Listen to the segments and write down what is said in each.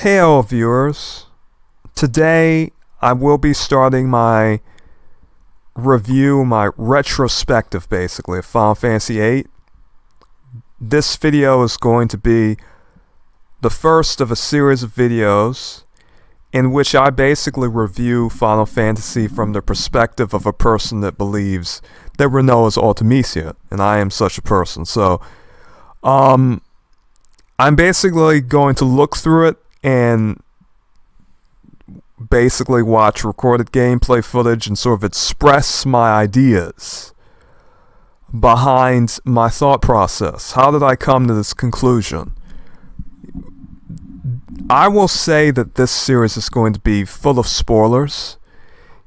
Hello viewers, today I will be starting my review, my retrospective basically, of Final Fantasy VIII. This video is going to be the first of a series of videos in which I basically review Final Fantasy from the perspective of a person that believes that Rinoa is Ultimecia, and I am such a person. So, I'm basically going to look through it and basically watch recorded gameplay footage and sort of express my ideas behind my thought process. How did I come to this conclusion? I will say that this series is going to be full of spoilers.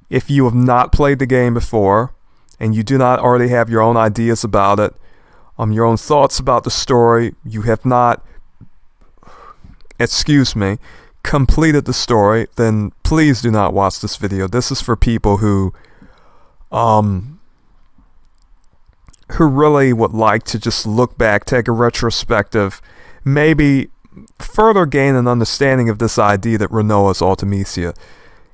If you have not played the game before and you do not already have your own ideas about it, your own thoughts about the story, you have not completed the story, then please do not watch this video. This is for people who really would like to just look back, take a retrospective, maybe further gain an understanding of this idea that Rinoa is Ultimecia,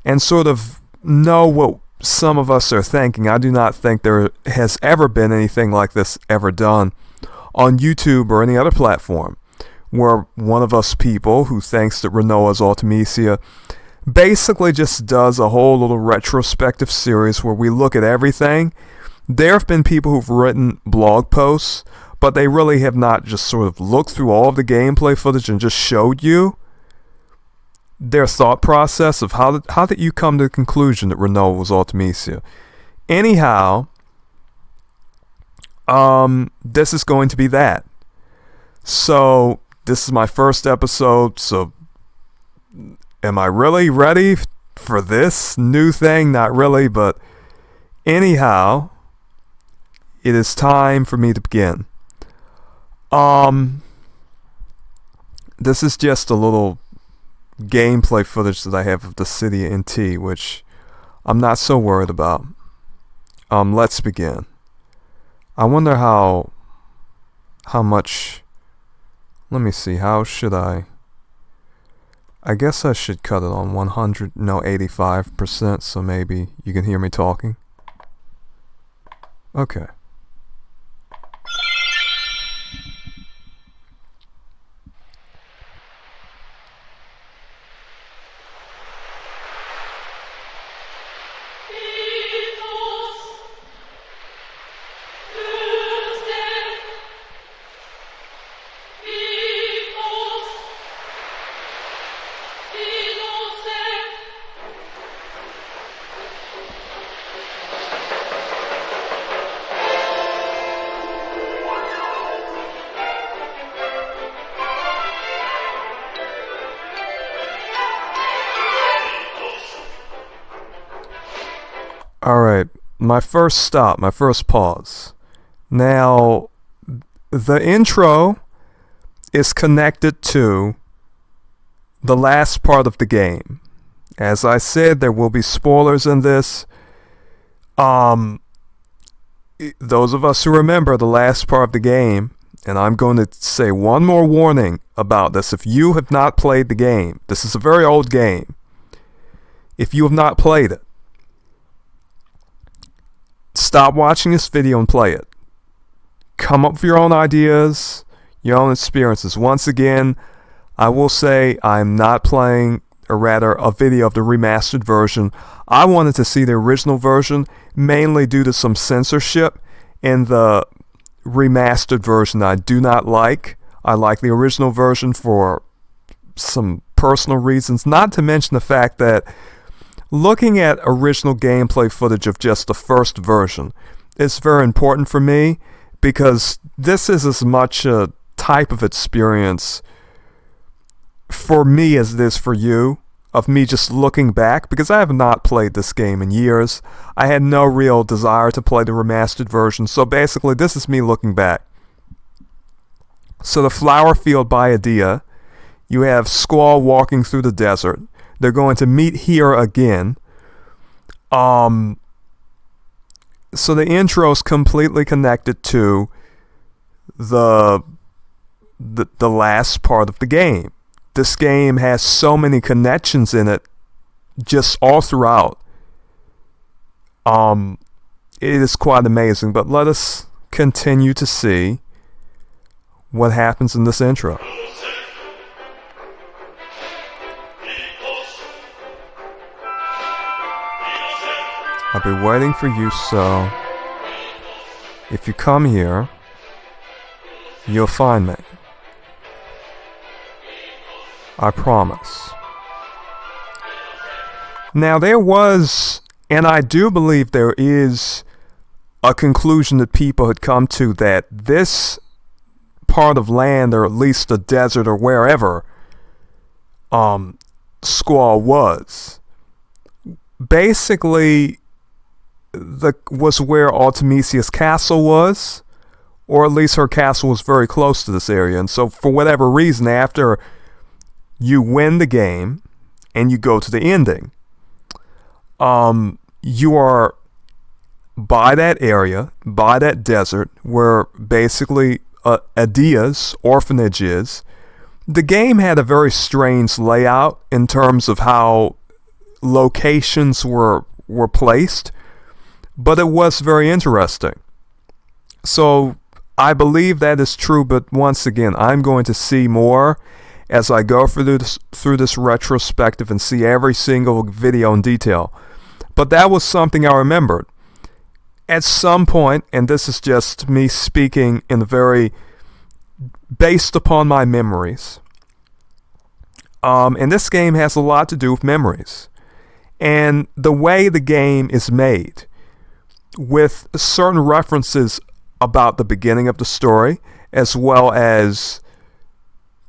and sort of know what some of us are thinking. I do not think there has ever been anything like this ever done on YouTube or any other platform, where one of us people who thinks that Rinoa is Ultimecia basically just does a whole little retrospective series where we look at everything. There have been people who've written blog posts, but they really have not just sort of looked through all of the gameplay footage and just showed you their thought process of how did you come to the conclusion that Rinoa was Ultimecia. Anyhow, this is going to be that. So this is my first episode, so am I really ready for this new thing? Not really, but anyhow, it is time for me to begin. This is just a little gameplay footage that I have of Dissidia NT, which I'm not so worried about. Let's begin. I wonder how much. Let me see, how should I guess I should cut it on 85%, so maybe you can hear me talking. Okay. Alright, my first stop, my first pause. Now, the intro is connected to the last part of the game. As I said, there will be spoilers in this. Those of us who remember the last part of the game, and I'm going to say one more warning about this. If you have not played the game, this is a very old game. If you have not played it, stop watching this video and play it. Come up with your own ideas, your own experiences. Once again, I will say I'm not playing, or rather a video of the remastered version. I wanted to see the original version, mainly due to some censorship in the remastered version that I do not like. I like the original version for some personal reasons, not to mention the fact that looking at original gameplay footage of just the first version is very important for me, because this is as much a type of experience for me as it is for you, of me just looking back, because I have not played this game in years. I had no real desire to play the remastered version, so basically this is me looking back. So the flower field by Adia, you have Squall walking through the desert. They're going to meet here again. So the intro is completely connected to the last part of the game. this game has so many connections in it, just all throughout. It is quite amazing. But let us continue to see what happens in this intro. I'll be waiting for you, so if you come here, you'll find me. I promise. Now there was, and I do believe there is, a conclusion that people had come to that this part of land, or at least the desert or wherever Squall was, basically was where Ultimecia's castle was, or at least her castle was very close to this area. And so for whatever reason, after you win the game and you go to the ending, you are by that area, by that desert where basically Adia's orphanage is. The game had a very strange layout in terms of how locations were placed, but it was very interesting. So I believe that is true, but once again, I'm going to see more as I go through this retrospective and see every single video in detail. But that was something I remembered. At some point, and this is just me speaking in a very based upon my memories, and this game has a lot to do with memories and the way the game is made, with certain references about the beginning of the story, as well as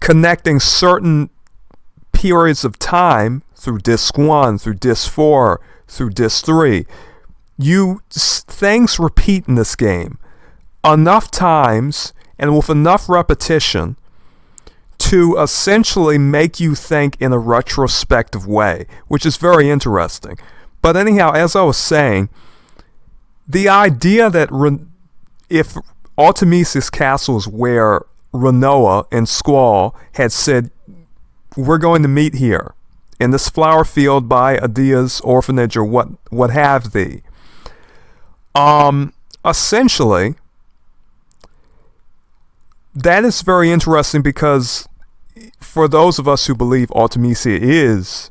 connecting certain periods of time through disc 1, through disc 4, through disc 3. Things repeat in this game enough times and with enough repetition to essentially make you think in a retrospective way, which is very interesting. But anyhow, as I was saying, the idea that if Ultimecia's castle is where Rinoa and Squall had said, we're going to meet here in this flower field by Adia's orphanage, or what have thee. Essentially, that is very interesting, because for those of us who believe Ultimecia is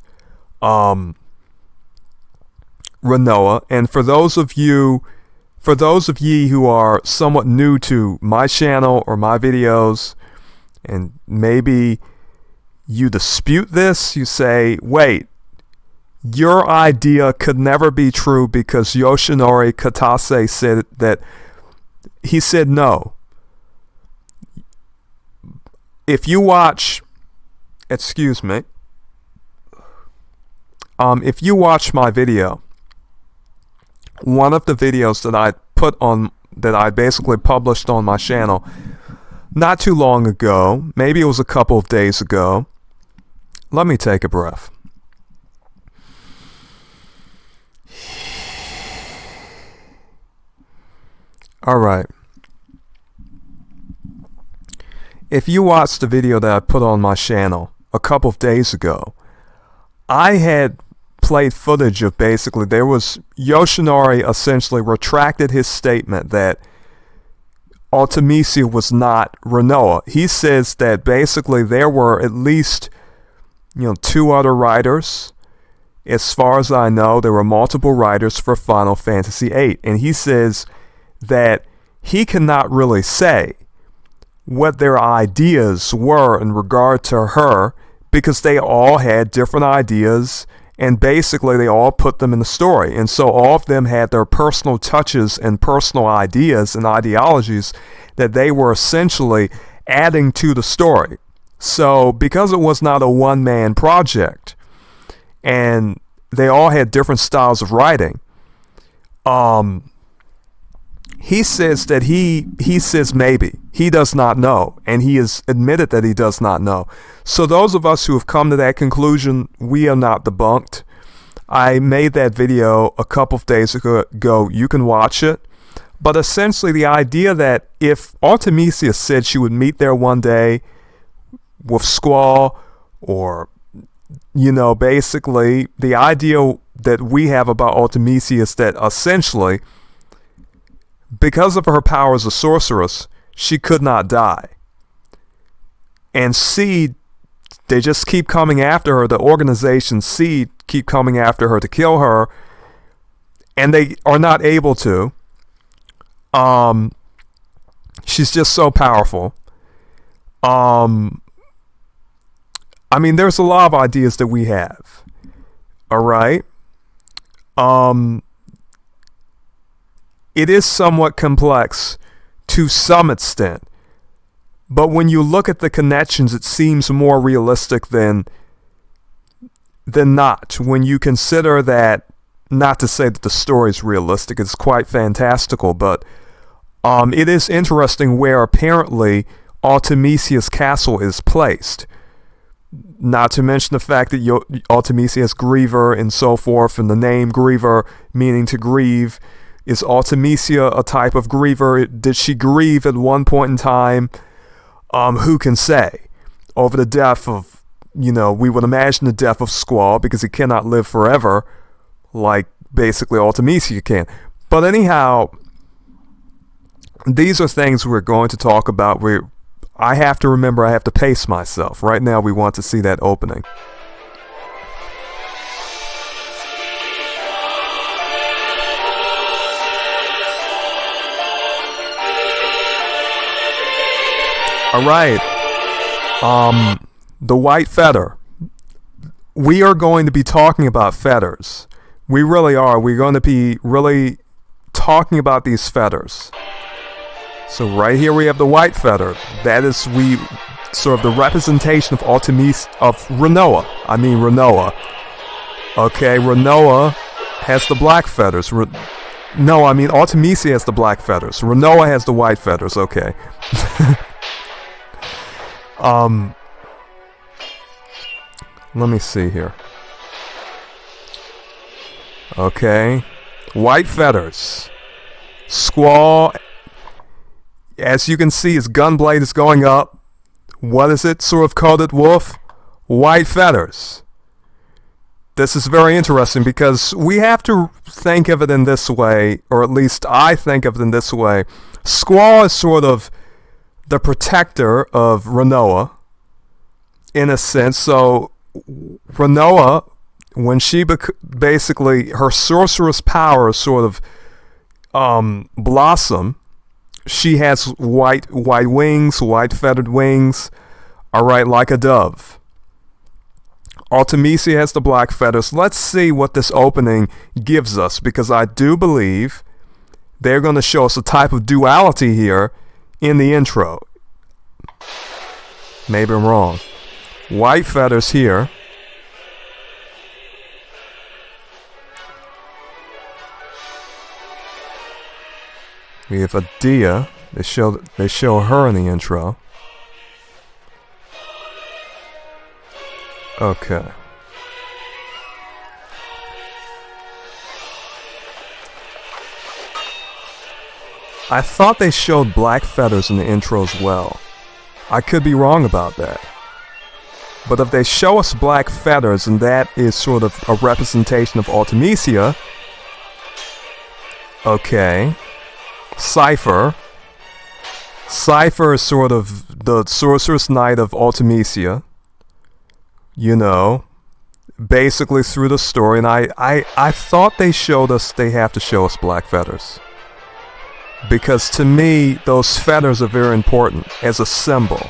Rinoa, and for those of ye who are somewhat new to my channel or my videos, and maybe you dispute this, you say, wait, your idea could never be true because Yoshinori Kitase said that. He said no. If you watch, excuse me, if you watch my video, one of the videos that I basically published on my channel not too long ago, maybe it was a couple of days ago. Let me take a breath. All right. If you watched the video that I put on my channel a couple of days ago, I had played footage of basically, there was Yoshinori essentially retracted his statement that Ultimecia was not Rinoa. He says that basically there were at least, 2 other writers. As far as I know, there were multiple writers for Final Fantasy VIII, and he says that he cannot really say what their ideas were in regard to her, because they all had different ideas, and basically they all put them in the story. And so all of them had their personal touches and personal ideas and ideologies that they were essentially adding to the story. So because it was not a one-man project, and they all had different styles of writing, he says that he says maybe. He does not know, and he has admitted that he does not know. So those of us who have come to that conclusion, we are not debunked. I made that video a couple of days ago. You can watch it. But essentially the idea that if Ultimecia said she would meet there one day with Squall, or, basically the idea that we have about Ultimecia is that essentially, because of her power as a sorceress, she could not die. And Seed, they just keep coming after her. The organization Seed keep coming after her to kill her, and they are not able to. She's just so powerful. There's a lot of ideas that we have. All right. It is somewhat complex to some extent, but when you look at the connections, it seems more realistic than not. When you consider that, not to say that the story is realistic, it's quite fantastical, but it is interesting where apparently Ultimecia's castle is placed. Not to mention the fact that Ultimecia has griever and so forth, and the name griever meaning to grieve. Is Ultimecia a type of griever? Did she grieve at one point in time? Who can say? Over the death of, we would imagine the death of Squall, because he cannot live forever, like basically Ultimecia can. But anyhow, these are things we're going to talk about. I have to remember, I have to pace myself. Right now, we want to see that opening. Alright, the white feather. We are going to be talking about feathers. We really are. We're going to be really talking about these feathers. So right here we have the white feather. That is sort of the representation of Rinoa. Rinoa. Okay, Rinoa has the black feathers. Ultimecia has the black feathers. Rinoa has the white feathers. Okay. Let me see here. Okay. White feathers. Squall, as you can see, his gunblade is going up. What is it? Sort of coated wolf? White feathers. This is very interesting because we have to think of it in this way, or at least I think of it in this way. Squall is sort of the protector of Rinoa, in a sense. So Rinoa, when she basically, her sorceress powers sort of blossom, she has white wings, white feathered wings, alright, like a dove. Ultimecia has the black feathers. Let's see what this opening gives us, because I do believe they're going to show us a type of duality here in the intro. Maybe I'm wrong. White feathers here. We have a Dia. They show her in the intro. Okay. I thought they showed black feathers in the intro as well. I could be wrong about that. But if they show us black feathers, and that is sort of a representation of Ultimecia. Okay. Cypher. Cypher is sort of the sorceress knight of Ultimecia. Basically through the story. And I thought they have to show us black feathers. Because to me, those feathers are very important as a symbol.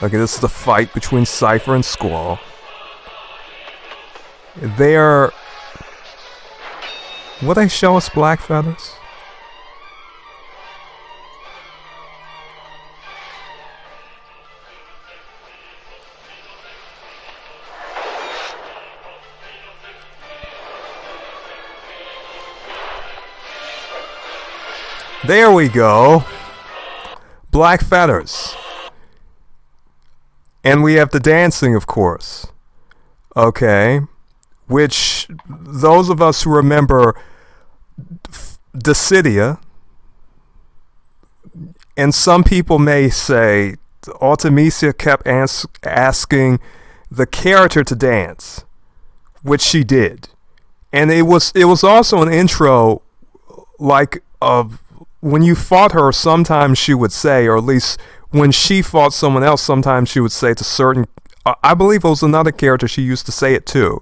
Okay, this is the fight between Cypher and Squall. Will they show us black feathers? There we go. Black feathers. And we have the dancing, of course. Okay. Which, those of us who remember Dissidia, and some people may say Ultimecia kept asking the character to dance, which she did. And it was also an intro, like, of when you fought her, sometimes she would say, or at least when she fought someone else, sometimes she would say to certain, I believe it was another character she used to say it to,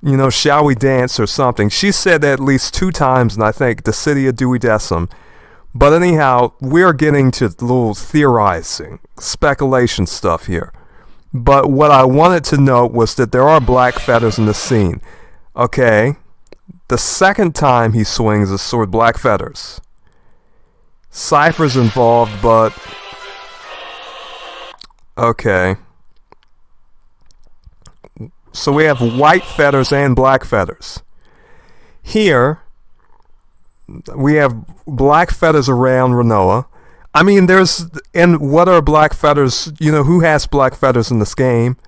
you know, shall we dance or something. She said that at least 2 times, and I think Dissidia Duodecim. But anyhow, we're getting to a little theorizing, speculation stuff here. But what I wanted to note was that there are black feathers in the scene. Okay, the second time he swings his sword, black feathers. Cypher's involved, but... okay. So we have white feathers and black feathers. Here, we have black feathers around Rinoa. I mean, and what are black feathers? You know, who has black feathers in this game?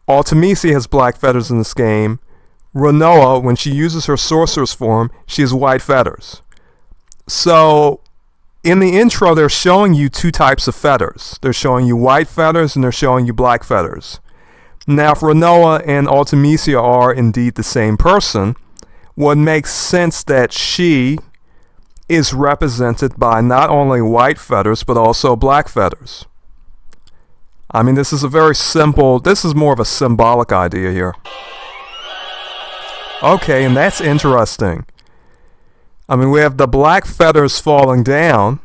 Ultimecia has black feathers in this game. Rinoa, when she uses her sorcerer's form, she has white feathers. So, in the intro, they're showing you 2 types of feathers. They're showing you white feathers and they're showing you black feathers. Now, if Rinoa and Ultimecia are indeed the same person, what makes sense that she is represented by not only white feathers, but also black feathers. I mean, this is more of a symbolic idea here. Okay, and that's interesting. I mean, we have the black feathers falling down,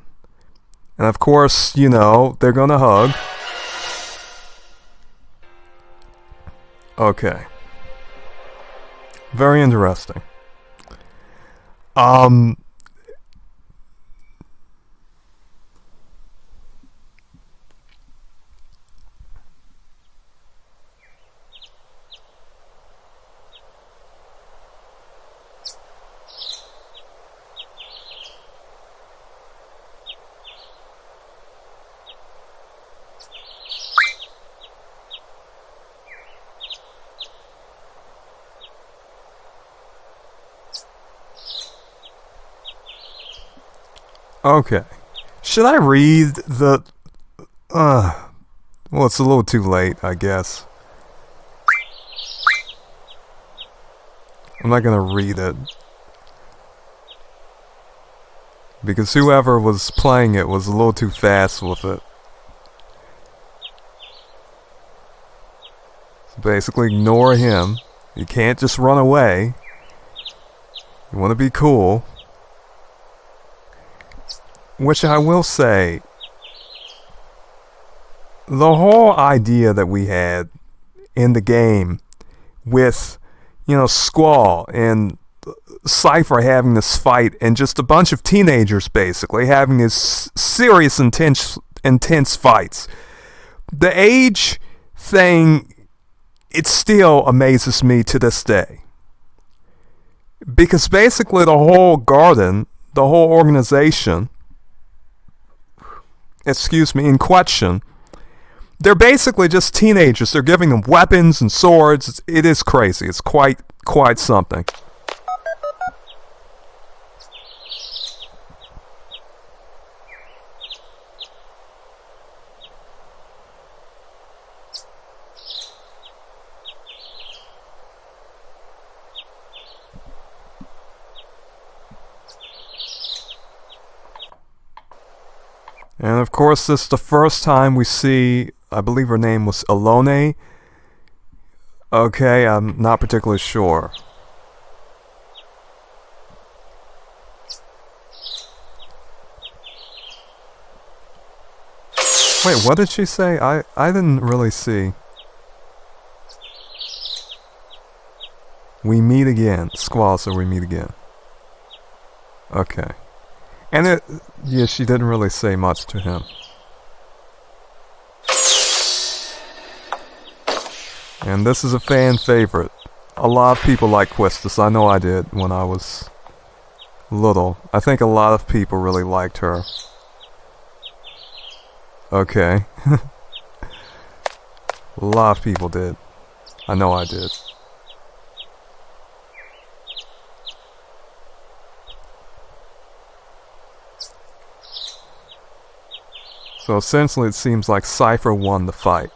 and of course, you know, they're gonna hug. Okay. Very interesting. Okay. Should I read the... well, it's a little too late, I guess. I'm not gonna read it. Because whoever was playing it was a little too fast with it. So basically, ignore him. You can't just run away. You want to be cool. Which I will say, the whole idea that we had in the game with, you know, Squall and Cypher having this fight and just a bunch of teenagers basically having this serious, intense fights. The age thing, it still amazes me to this day. Because basically the whole garden, the whole organization, in question, they're basically just teenagers. They're giving them weapons and swords. It is crazy. It's quite something. And of course, this is the first time we see, I believe her name was Alone. Okay, I'm not particularly sure. Wait, what did she say? I didn't really see. We meet again. Squall, so we meet again. Okay. And yeah, she didn't really say much to him. And this is a fan favorite. A lot of people like Quistis. I know I did when I was little. I think a lot of people really liked her. Okay. A lot of people did. I know I did. So essentially it seems like Cypher won the fight.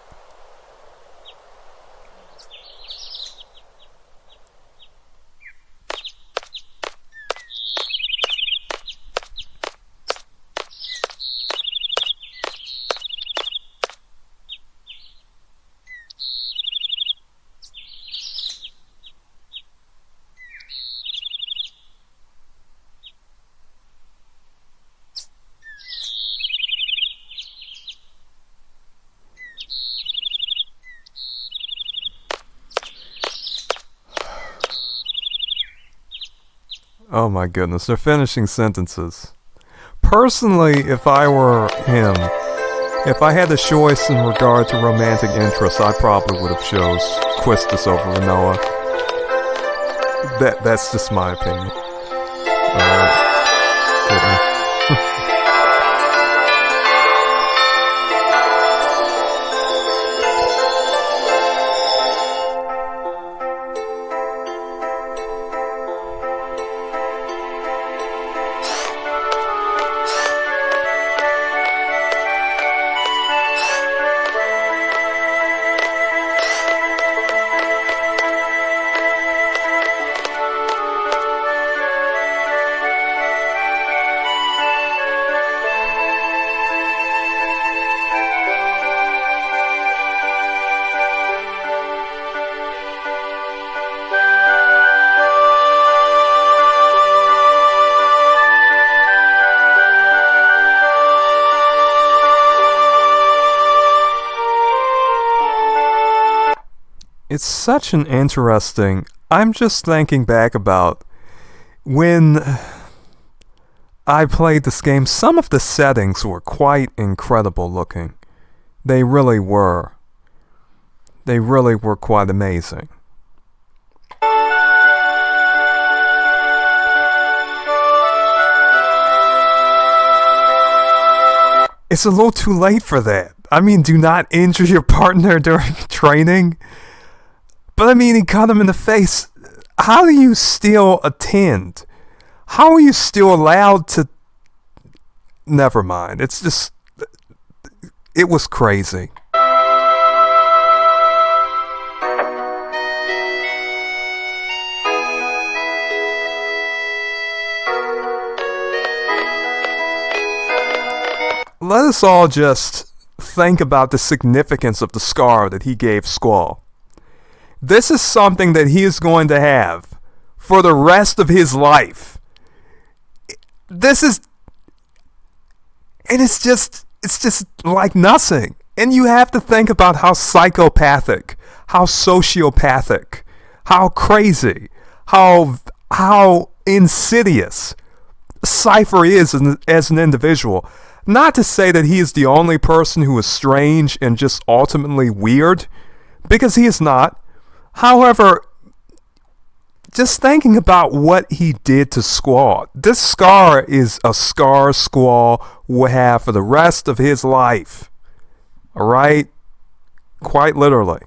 Oh my goodness, they're finishing sentences. Personally, if I were him, if I had the choice in regard to romantic interests, I probably would have chose Quistis over Rinoa. That's just my opinion. Goodness. It's such an interesting... I'm just thinking back about when I played this game. Some of the settings were quite incredible looking. They really were. They really were quite amazing. It's a little too late for that. I mean, do not injure your partner during training. But I mean, he cut him in the face. How do you still attend? How are you still allowed to... Never mind. It's just... It was crazy. Let us all just think about the significance of the scar that he gave Squall. This is something that he is going to have for the rest of his life. This is... And it's just like nothing. And you have to think about how psychopathic, how sociopathic, how crazy, how insidious Cypher is as an individual. Not to say that he is the only person who is strange and just ultimately weird, because he is not. However, just thinking about what he did to Squall, this scar is a scar Squall will have for the rest of his life. Alright? Quite literally.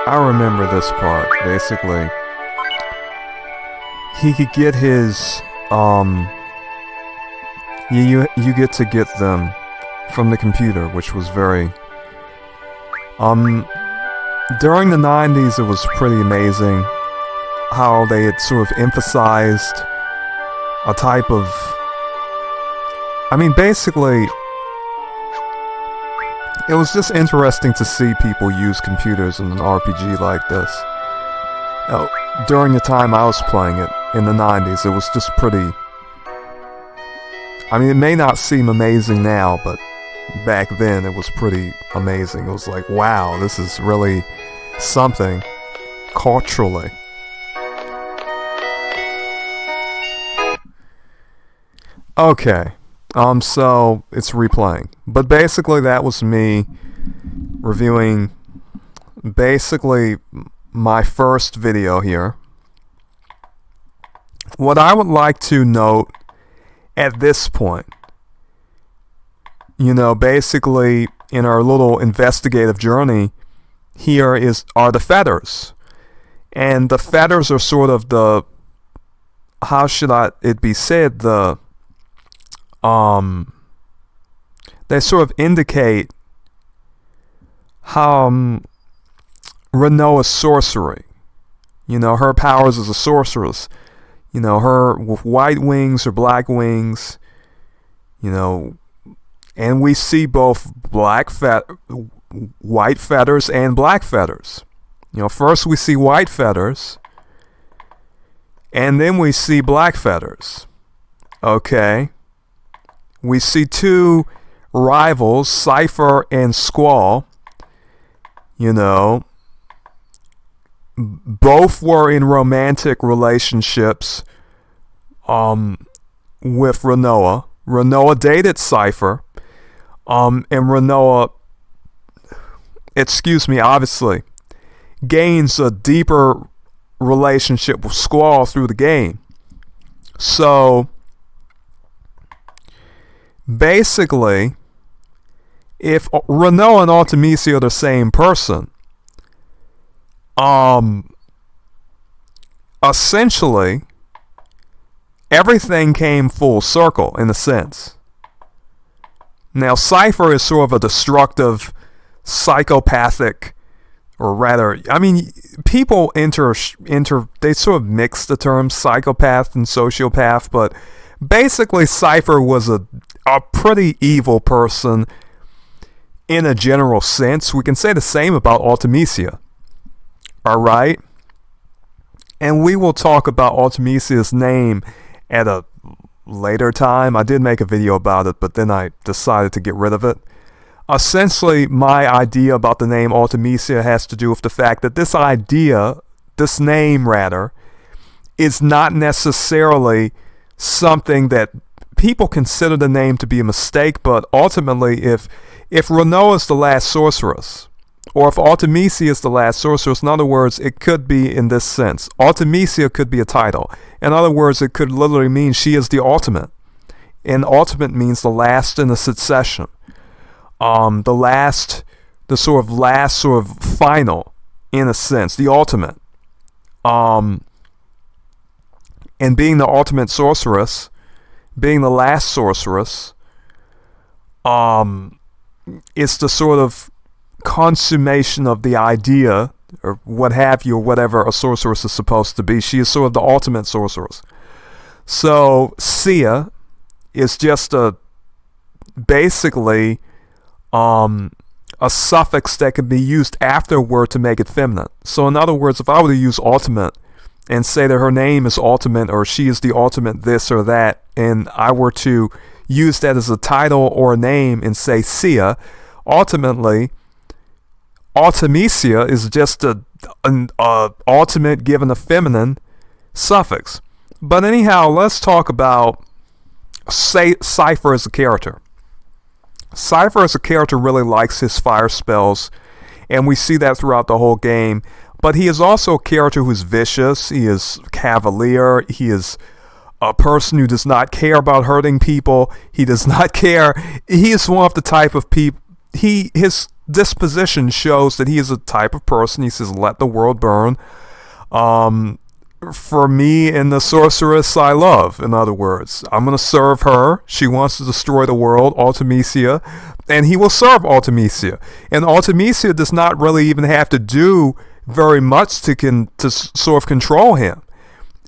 I remember this part. Basically, he could get his, you get to get them from the computer, which was very, during the 90s, it was pretty amazing how they had sort of emphasized a type of, I mean, basically, it was just interesting to see people use computers in an RPG like this. during the time I was playing it in the 90s, it was just pretty... I mean, it may not seem amazing now, but back then it was pretty amazing. It was like, wow, this is really something culturally. Okay, so it's replaying. But basically that was me reviewing basically my first video here. What I would like to note at this point, basically in our little investigative journey here are the feathers. And the feathers are sort of the, how should it be said, they sort of indicate how Rinoa's sorcery, her powers as a sorceress, her with white wings or black wings, and we see both white feathers and black feathers. First we see white feathers, and then we see black feathers. Okay. We see two rivals, Cypher and Squall. Both were in romantic relationships with Rinoa. Rinoa dated Cypher. And Rinoa, obviously, gains a deeper relationship with Squall through the game. So, basically, if Rinoa and Ultimecia are the same person, essentially, everything came full circle in a sense. Now, Cypher is sort of a destructive, psychopathic, or rather, people they sort of mix the terms psychopath and sociopath, but basically Cypher was a pretty evil person in a general sense. We can say the same about Ultimecia. Alright? And we will talk about Ultimecia's name at a later time. I did make a video about it, but then I decided to get rid of it. Essentially, my idea about the name Ultimecia has to do with the fact that this name, is not necessarily something that people consider the name to be a mistake, but ultimately, if Rinoa is the last sorceress, or if Ultimecia is the last sorceress, in other words, it could be in this sense. Ultimecia could be a title. In other words, it could literally mean she is the ultimate. And ultimate means the last in a succession. The sort of final, in a sense, the ultimate. And being the ultimate sorceress, being the last sorceress, it's the sort of consummation of the idea, or what have you, or whatever a sorceress is supposed to be. She is sort of the ultimate sorceress. So, Cia is just basically a suffix that can be used after a word to make it feminine. So, in other words, if I were to use ultimate and say that her name is ultimate, or she is the ultimate this or that, and I were to use that as a title or a name and say Cia, ultimately, Ultimecia is just an ultimate given a feminine suffix. But anyhow, let's talk about Cypher as a character. Cypher as a character really likes his fire spells, and we see that throughout the whole game. But he is also a character who is vicious, he is cavalier, he is a person who does not care about hurting people, he does not care, he is one of the type of people, his disposition shows that he is a type of person, he says, let the world burn. For me and the sorceress I love, in other words, I'm going to serve her. She wants to destroy the world, Ultimecia, and he will serve Ultimecia. And Ultimecia does not really even have to do very much to sort of control him.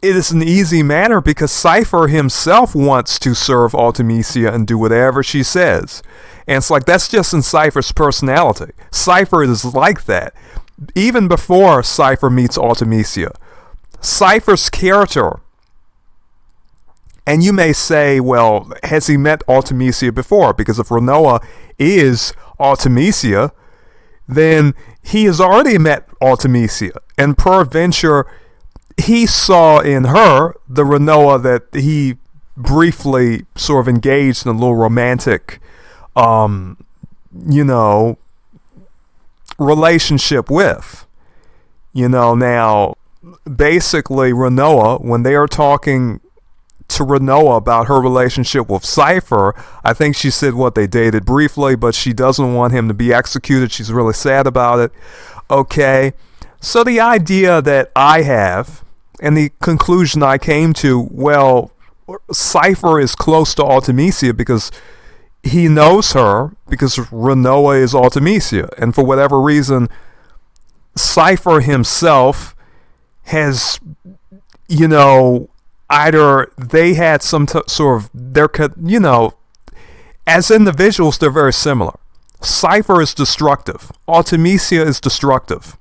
It is an easy matter because Cypher himself wants to serve Ultimecia and do whatever she says. And it's like, that's just in Cypher's personality. Cypher is like that. Even before Cypher meets Ultimecia, Cypher's character, and you may say, well, has he met Ultimecia before? Because if Rinoa is Ultimecia, then he has already met Ultimecia, and peradventure he saw in her the Rinoa that he briefly sort of engaged in a little romantic relationship with. Now basically Rinoa, when they are talking to Rinoa about her relationship with Cypher, I think she said they dated briefly, but she doesn't want him to be executed. She's really sad about it. Okay, so the idea that I have, and the conclusion I came to, well, Cypher is close to Ultimecia because he knows her, because Rinoa is Ultimecia, and for whatever reason, Cypher himself has, either they had some sort of, as individuals, they're very similar. Cypher is destructive. Ultimecia is destructive.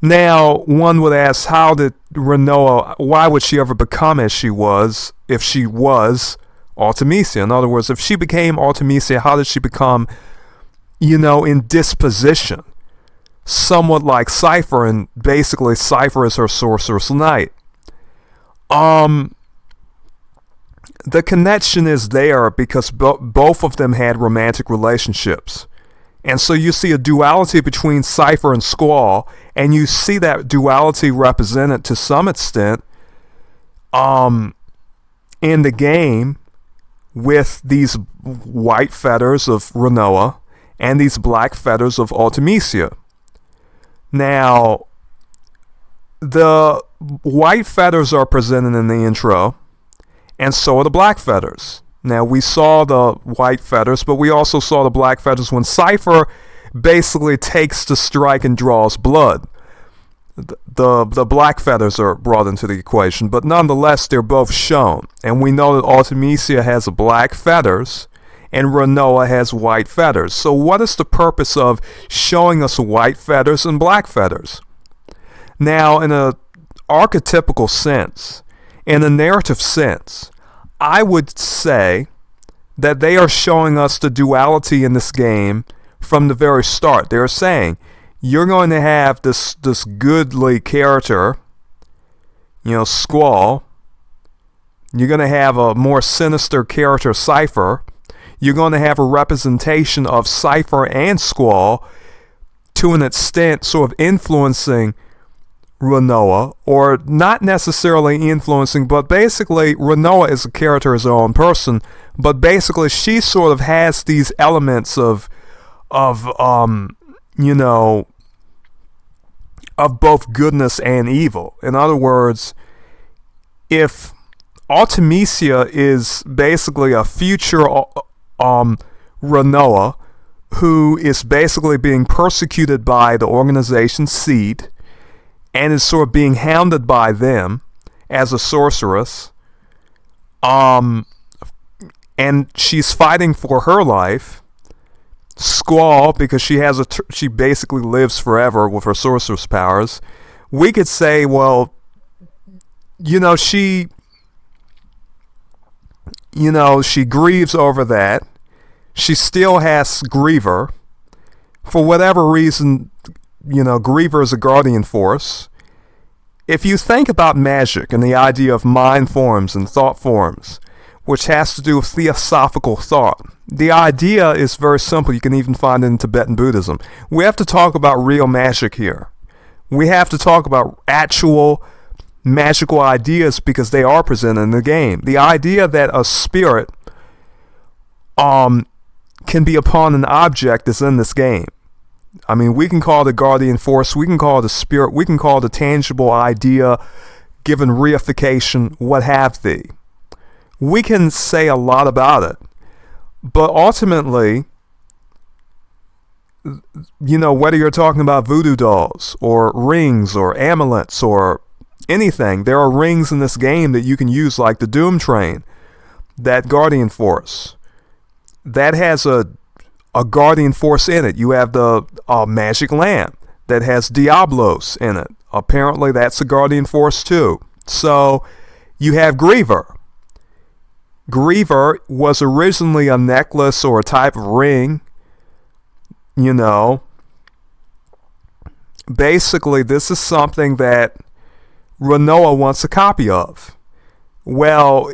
Now, one would ask, how did Rinoa, why would she ever become as she was if she was Ultimecia? In other words, if she became Ultimecia, how did she become, in disposition? Somewhat like Cypher, and basically Cypher is her sorceress knight. The connection is there because both of them had romantic relationships. And so you see a duality between Cypher and Squall, and you see that duality represented to some extent in the game with these white feathers of Rinoa and these black feathers of Ultimecia. Now, the white feathers are presented in the intro, and so are the black feathers. Now, we saw the white feathers, but we also saw the black feathers when Cypher basically takes the strike and draws blood. The black feathers are brought into the equation, but nonetheless, they're both shown. And we know that Ultimecia has black feathers, and Rinoa has white feathers. So what is the purpose of showing us white feathers and black feathers? Now, in an archetypical sense, in a narrative sense, I would say that they are showing us the duality in this game from the very start. They're saying, you're going to have this goodly character, Squall. You're going to have a more sinister character, Cypher. You're going to have a representation of Cypher and Squall to an extent sort of influencing Rinoa, or not necessarily influencing, but basically Rinoa is a character as her own person, but basically she sort of has these elements of both goodness and evil. In other words, if Ultimecia is basically a future Rinoa who is basically being persecuted by the organization Seed, and is sort of being hounded by them as a sorceress, and she's fighting for her life. Squall, because she basically lives forever with her sorceress powers. We could say, well, she grieves over that. She still has griever. For whatever reason, griever is a guardian force. If you think about magic and the idea of mind forms and thought forms, which has to do with theosophical thought, the idea is very simple. You can even find it in Tibetan Buddhism. We have to talk about real magic here. We have to talk about actual magical ideas because they are presented in the game. The idea that a spirit can be upon an object is in this game. I mean, we can call it a guardian force, we can call it a spirit, we can call it a tangible idea, given reification, what have thee. We can say a lot about it. But ultimately, whether you're talking about voodoo dolls, or rings, or amulets, or anything, there are rings in this game that you can use, like the Doom Train, that guardian force. That has a guardian force in it. You have the magic lamp. that has Diablos in it. Apparently that's a Guardian Force too. So you have Griever. Griever was originally a necklace or a type of ring. You know, basically this is something that Rinoa wants a copy of. Well,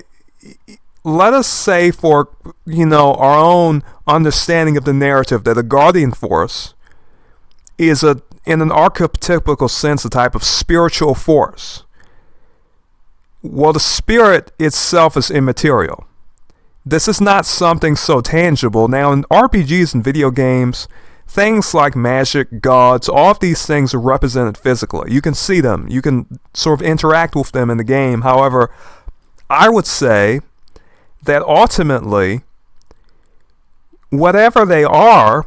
let us say for, our own understanding of the narrative that a Guardian Force is in an archetypical sense, a type of spiritual force. Well, the spirit itself is immaterial. This is not something so tangible. Now, in RPGs and video games, things like magic, gods, all of these things are represented physically. You can see them. You can sort of interact with them in the game. However, I would say that ultimately, whatever they are,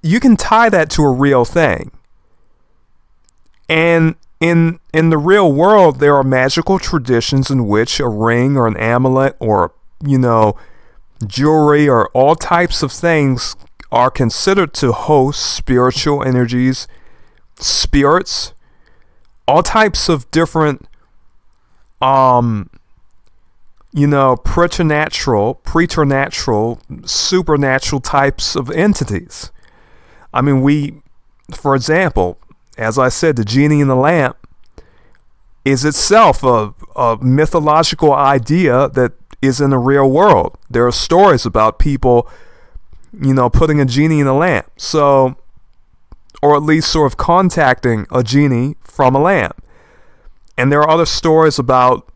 you can tie that to a real thing. And in the real world, there are magical traditions in which a ring or an amulet or, jewelry or all types of things are considered to host spiritual energies, spirits, all types of different, preternatural, supernatural types of entities. I mean, for example, as I said, the genie in the lamp is itself a mythological idea that is in the real world. There are stories about people, putting a genie in a lamp. So, or at least sort of contacting a genie from a lamp. And there are other stories about,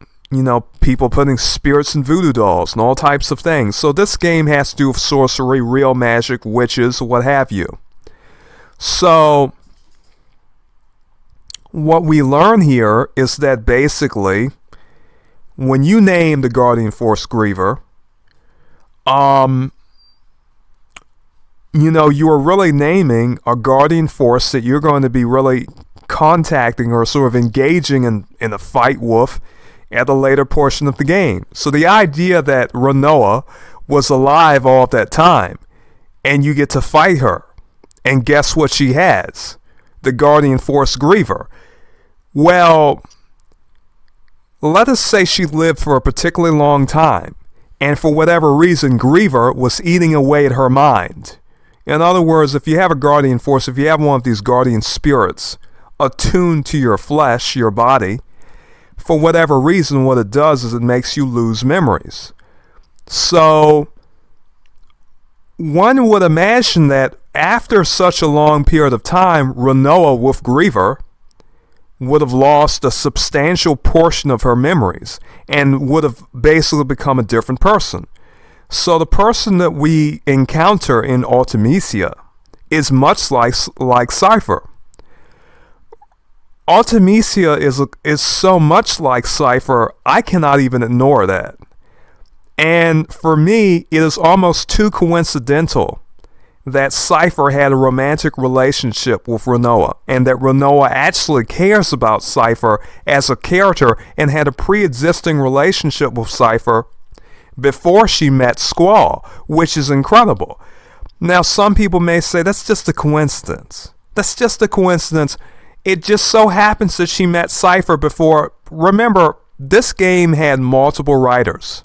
people putting spirits in voodoo dolls and all types of things. So this game has to do with sorcery, real magic, witches, what have you. So what we learn here is that basically, when you name the Guardian Force Griever, you are really naming a Guardian Force that you're going to be really contacting or sort of engaging in a fight with at a later portion of the game. So the idea that Rinoa was alive all of that time, and you get to fight her, and guess what she has? The Guardian Force Griever. Well, let us say she lived for a particularly long time, and for whatever reason, Griever was eating away at her mind. In other words, if you have a Guardian Force, if you have one of these Guardian Spirits attuned to your flesh, your body, for whatever reason, what it does is it makes you lose memories. So, one would imagine that after such a long period of time, Rinoa with Griever would have lost a substantial portion of her memories and would have basically become a different person. So the person that we encounter in Ultimecia is much like Cypher. Ultimecia is so much like Cypher, I cannot even ignore that. And for me, it is almost too coincidental that Cypher had a romantic relationship with Rinoa, and that Rinoa actually cares about Cypher as a character and had a pre-existing relationship with Cypher before she met Squall, which is incredible. Now, some people may say that's just a coincidence. That's just a coincidence. It just so happens that she met Cypher before. Remember, this game had multiple writers.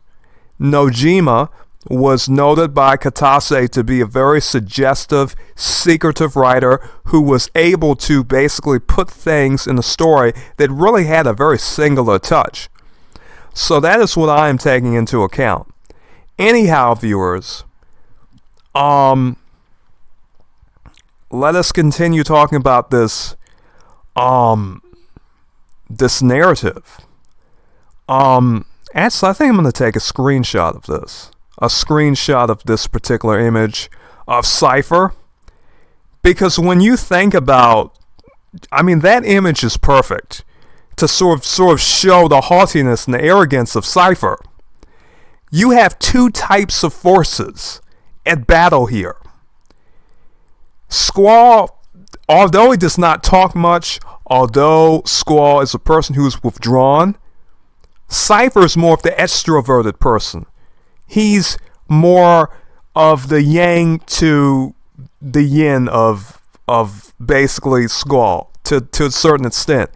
Nojima was noted by Kitase to be a very suggestive, secretive writer who was able to basically put things in the story that really had a very singular touch. So that is what I am taking into account. Anyhow, viewers, let us continue talking about this narrative. Actually, I think I'm going to take a screenshot of this. A screenshot of this particular image of Cypher. Because when you think about, that image is perfect to sort of show the haughtiness and the arrogance of Cypher. You have two types of forces at battle here. Squall, although he does not talk much, although Squall is a person who is withdrawn, Cypher is more of the extroverted person. He's more of the yang to the yin of of basically Squall to a certain extent.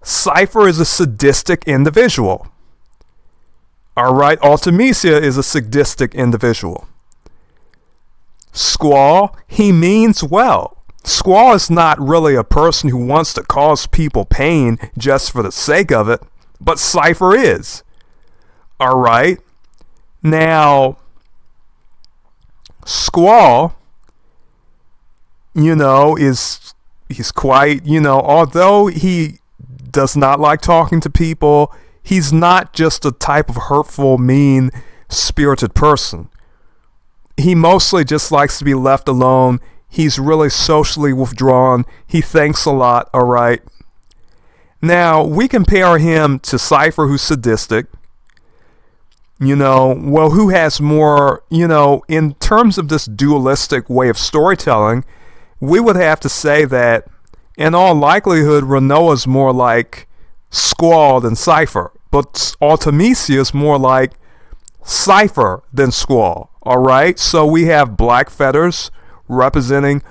Cypher is a sadistic individual. Alright, Ultimecia is a sadistic individual. Squall, he means well. Squall is not really a person who wants to cause people pain just for the sake of it, but Cypher is. Alright? Now, Squall, he's quite, although he does not like talking to people, he's not just a type of hurtful, mean-spirited person. He mostly just likes to be left alone. He's really socially withdrawn. He thinks a lot, alright? Now, we compare him to Cypher, who's sadistic. Who has more, in terms of this dualistic way of storytelling, we would have to say that, in all likelihood, Rinoa's more like Squall than Cypher. But Ultimecia is more like Cypher than Squall. Alright? So we have black feathers representing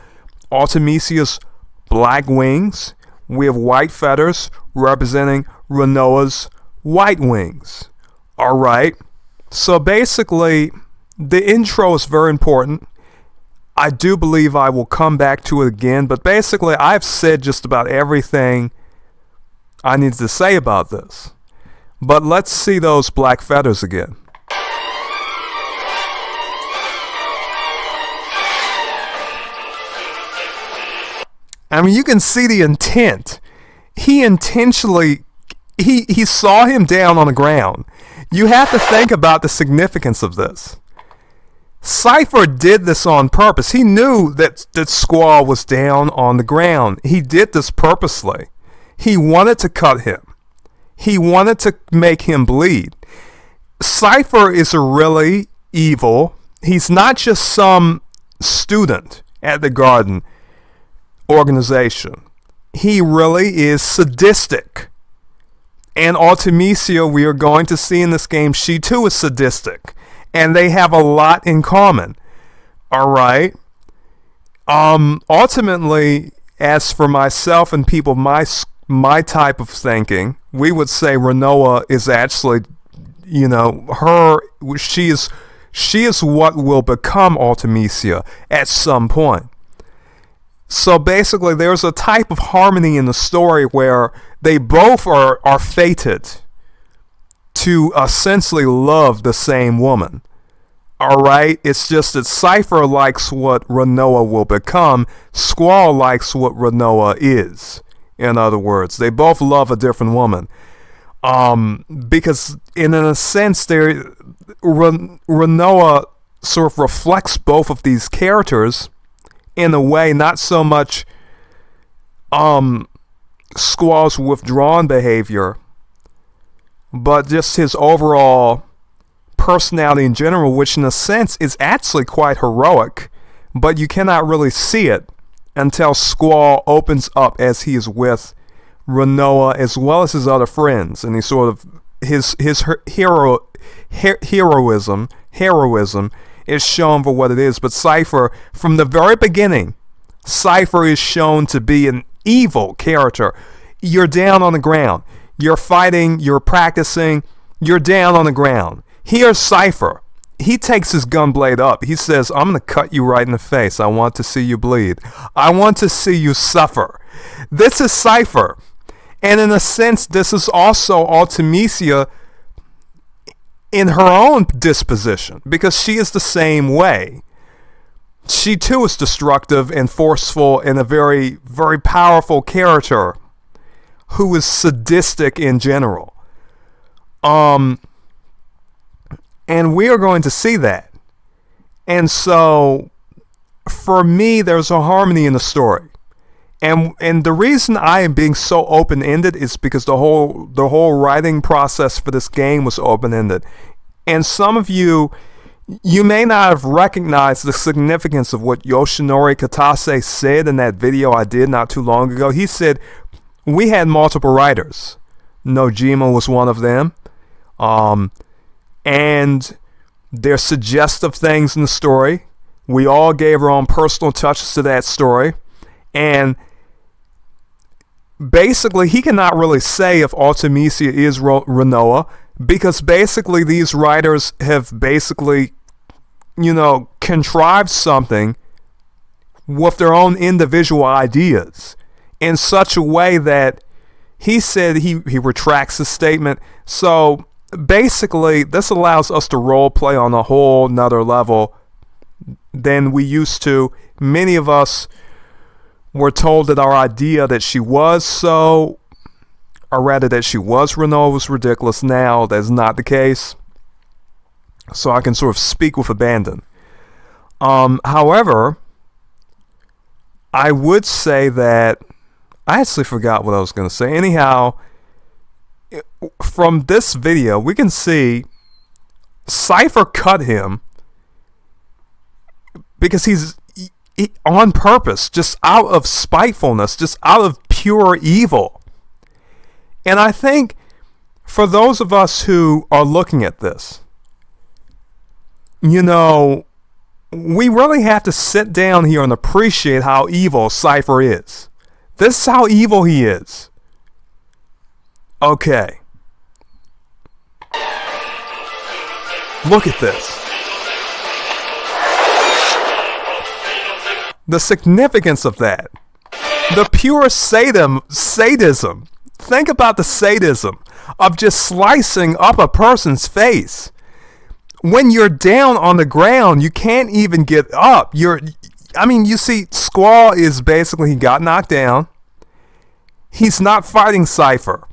Ultimecia's black wings. We have white feathers representing Rinoa's white wings. Alright? So basically, the intro is very important. I do believe I will come back to it again, but basically I've said just about everything I need to say about this. But let's see those black feathers again. I mean, you can see the intent. He intentionally, he saw him down on the ground. You have to think about the significance of this. Cypher did this on purpose. He knew that Squall was down on the ground. He did this purposely. He wanted to cut him. He wanted to make him bleed. Cypher is a really evil. He's not just some student at the garden organization. He really is sadistic. And Ultimecia, we are going to see in this game, she too is sadistic. And they have a lot in common. Alright? Ultimately, as for myself and people my type of thinking, we would say Rinoa is actually, she is what will become Ultimecia at some point. So basically, there's a type of harmony in the story where they both are fated to essentially love the same woman. Alright? It's just that Cypher likes what Rinoa will become. Squall likes what Rinoa is. In other words, they both love a different woman. Because in a sense, Rinoa sort of reflects both of these characters in a way, not so much Squall's withdrawn behavior, but just his overall personality in general, which in a sense is actually quite heroic, but you cannot really see it until Squall opens up as he is with Rinoa as well as his other friends, and he sort of his heroism is shown for what it is. But Cypher, from the very beginning, Cypher is shown to be an evil character. You're down on the ground. You're fighting. You're practicing. You're down on the ground. Here's Cypher. He takes his gun blade up. He says, I'm going to cut you right in the face. I want to see you bleed. I want to see you suffer. This is Cypher. And in a sense, this is also Ultimecia in her own disposition, because she is the same way. She too is destructive and forceful and a very, very powerful character who is sadistic in general. And we are going to see that. And so, for me, there's a harmony in the story. And the reason I am being so open-ended is because the whole writing process for this game was open-ended. And some of you may not have recognized the significance of what Yoshinori Kitase said in that video I did not too long ago. He said, we had multiple writers. Nojima was one of them. And there's suggestive things in the story, We all gave our own personal touches to that story. And basically, he cannot really say if Ultimecia is Rinoa, because basically these writers have basically, contrived something with their own individual ideas in such a way that he said he retracts his statement. So basically, this allows us to role play on a whole nother level than we used to. Many of us were told that our idea that she was so, or rather that she was Rinoa, was ridiculous. Now that's not the case. So I can sort of speak with abandon. However, I would say that I actually forgot what I was going to say. Anyhow, from this video, we can see Cypher cut him because he's on purpose, just out of spitefulness, just out of pure evil. And I think for those of us who are looking at this, we really have to sit down here and appreciate how evil Cypher is. This is how evil he is. Okay. Look at this. The significance of that. The pure sadism. Think about the sadism of just slicing up a person's face. When you're down on the ground, you can't even get up. You see, Squall is basically, he got knocked down. He's not fighting Cypher.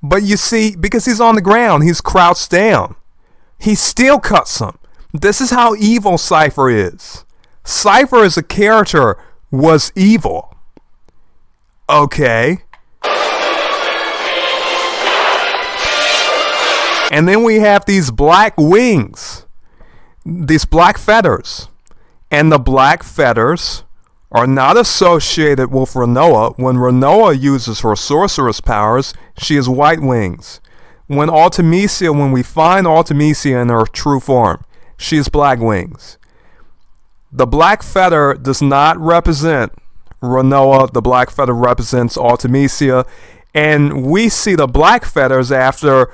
But you see, because he's on the ground, he's crouched down. He still cuts him. This is how evil Cypher is. Cypher as a character was evil. Okay. And then we have these black wings, these black feathers. And the black feathers are not associated with Rinoa. When Rinoa uses her sorceress powers, she has white wings. When we find Ultimecia in her true form, she has black wings. The black feather does not represent Rinoa. The black feather represents Ultimecia. And we see the black feathers after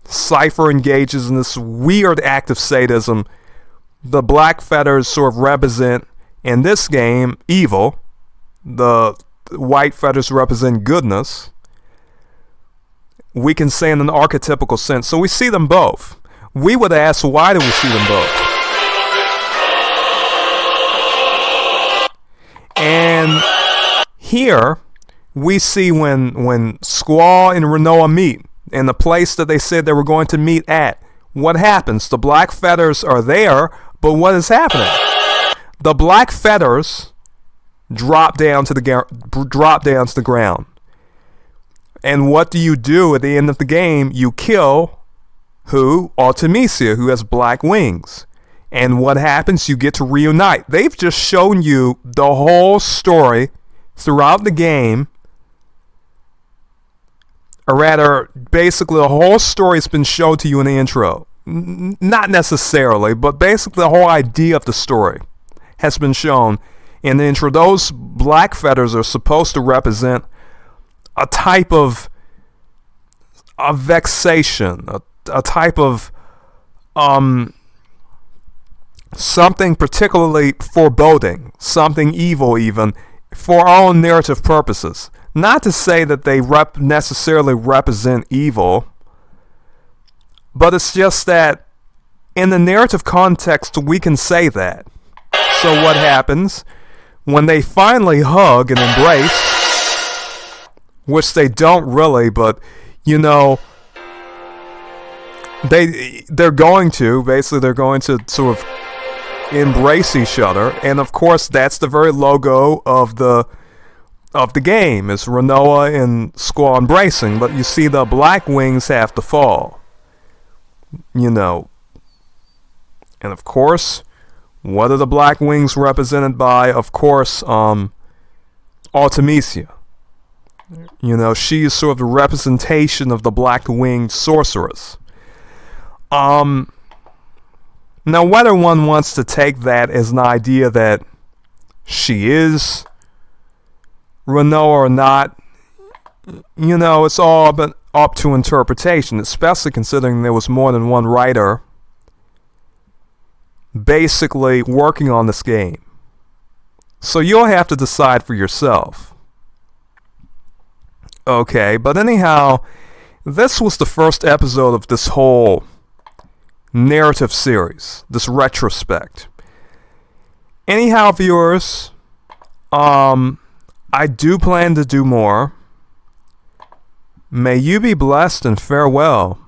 Cypher engages in this weird act of sadism. The black feathers sort of represent, in this game, evil. The white feathers represent goodness. We can say in an archetypical sense. So we see them both. We would ask, why do we see them both? And here we see when Squall and Rinoa meet in the place that they said they were going to meet at, what happens? The black feathers are there, but what is happening? The black feathers drop down to the ground. And what do you do at the end of the game? You kill who? Ultimecia, who has black wings. And what happens? You get to reunite. They've just shown you the whole story throughout the game. Or rather, basically the whole story has been shown to you in the intro. Not necessarily, but basically the whole idea of the story has been shown in the intro. Those black feathers are supposed to represent a type of a vexation, a type of something particularly foreboding, something evil even, for our own narrative purposes. Not to say that they necessarily represent evil, but it's just that in the narrative context we can say that. So what happens when they finally hug and embrace, which they don't really, but they're going to sort of embrace each other, and of course that's the very logo of the game, is Rinoa and Squall embracing, but you see the black wings have to fall. And of course, what are the black wings represented by? Of course, Ultimecia. She is sort of the representation of the black-winged sorceress. Now, whether one wants to take that as an idea that she is Rinoa or not, it's all up to interpretation, especially considering there was more than one writer basically working on this game. So you'll have to decide for yourself. Okay, but anyhow, this was the first episode of this whole narrative series, this retrospect. Anyhow, viewers, I do plan to do more. May you be blessed and farewell.